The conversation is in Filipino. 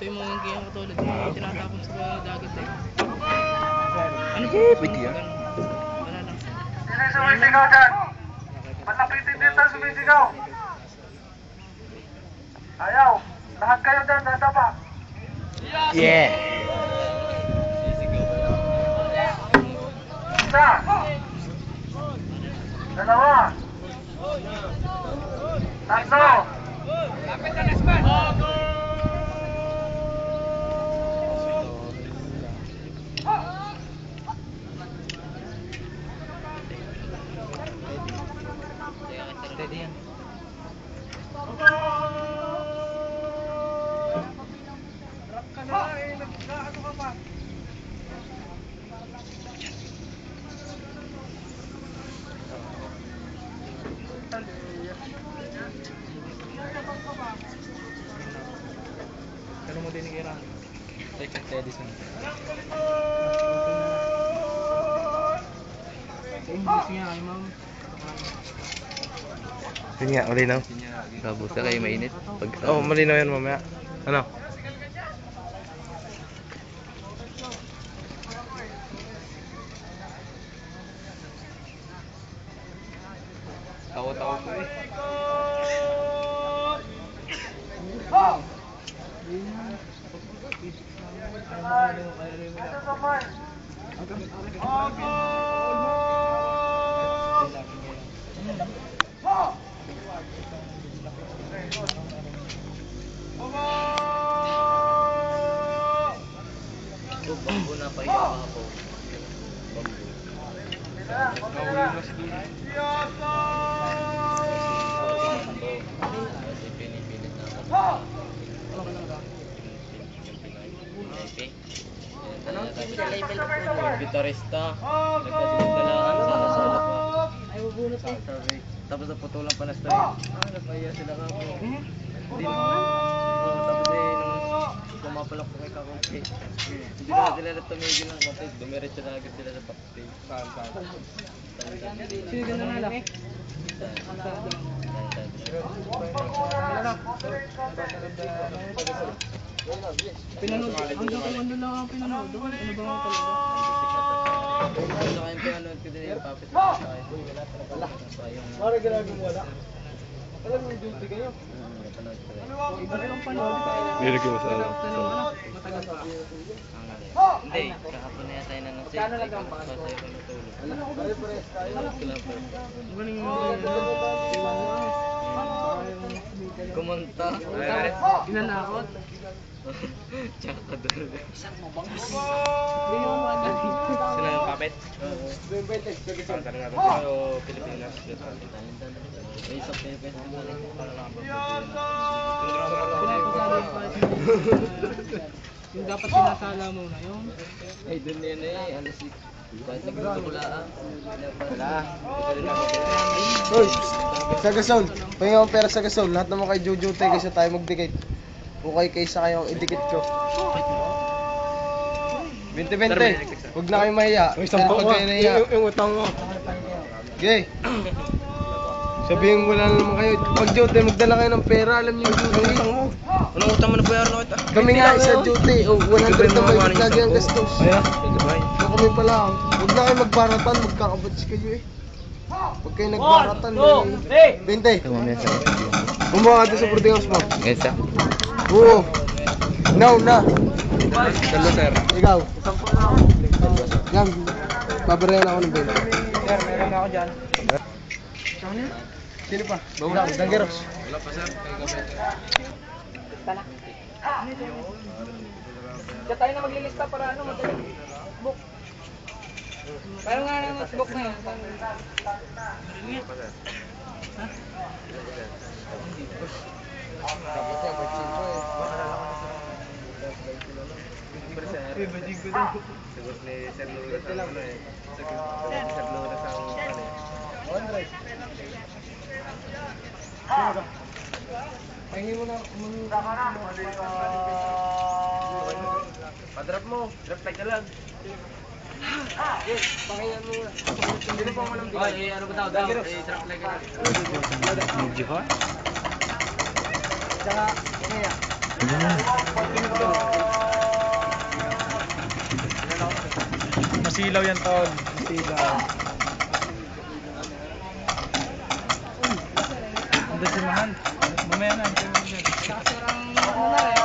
yung mga giyang katulad, yung tinatapon sa dagat eh. Ano po? Pwede yan. Wala lang. Sino sumisigaw dyan? Malapitin dito sumisigaw. Ayaw. Lahat kayo dyan, dadapa. Yeah! Isa. Dalawa. Tatlo. Steady yan. Kano mo din kira? Second steady sa. Sa English nga ay ma'am. Yun nga, malinaw. Kabusta kayo mainit? Oo, malinaw yan mamaya. Ano? Tawa-tawa po eh. Bambu na pa yung mga po. Bambu. Kasi pinipilit na ako. Yung gitarista, nagkasigalaan sa sala pa. Ay, bubunot eh. Tapos naputulan pa na story. Napaya sila ka po. Tapos nung pumapalak ko kay Kakuki, hindi na sila tumigil ng konti. Dumiretso na agad sila sa backstage. Sino ka nanalo? Pinanood. Hanggang kung ano lang ang pinanood. Ano ba nga talaga? Gusto kayong pinanood ko din yung puppet na sa akin. Wala. Para ginagawa mo wala. Alam mo yung duty kayo. Napanood ko rin. Iba rin ang panood. Nilagay mo sa ano? Matagal pa. Hindi, kahapon na yata yun ang nasave. Ay, kung sa'yo ko natulog. Tulog ko lang pero. Ang galing mo. Kumunta. Ginanakot. Tsaka ka doon. Hindi mo magaling. Sila yung puppet? Oo. Pilipinas. May isang Pilipinas na balik. Yung dapat sinasala mo na yun. Ay, doon na yun eh. Alas 6. Kahit nagkakulaan. Wala. Hoy! Sa gasol! Pahinga akong pera sa gasol. Lahat naman kay Jojo tayo kasi tayo magdikit. Okay kaysa kayong idikit ko. 20-20. Huwag na kayo mahiya. Pag kayo nahiya. Yung utang mo. Okay. Sabihin mo lang naman kayo. Pag Jote, magdala kayo ng pera. Alam niyo yung utang mo. Anong utang mo na bayaran na kita? Kami nga sa Jote. 100 na may lagi ang gastos. So kami pala. Huwag na kayo magbaratan. Magkakabatch kayo eh. Huwag kayo nagbaratan. 20. Bumuha ka sa boarding house mo. Isa. Oo. Now na. Dalo, sir. Ikaw. Yan. Babarayan ako ng 20. Sir, meron na ako dyan. Sino pa? Bawang. Dangeros. Wala pa, sir. Tala. Kaya tayo na maglilista para ano, madali. Book. Pero nga naman book na yun. Ha? Tapos yan, pag-sinso eh. Bading ko daw. Sagot ni Sir Lourdes ang ano eh. Sagot ni Sir Lourdes ang ano eh. Pahingin mo na. Pa-drop mo. Drop like ka lang. Pahingan mo na. Hindi pa mo lang bigay. Ay, ano ba daw? Drop like ka lang. Tsaka, kaya. Masilaw yan, tol. Masilaw. Ang desimahan. Mamaya na. Nakasirang ano na rin.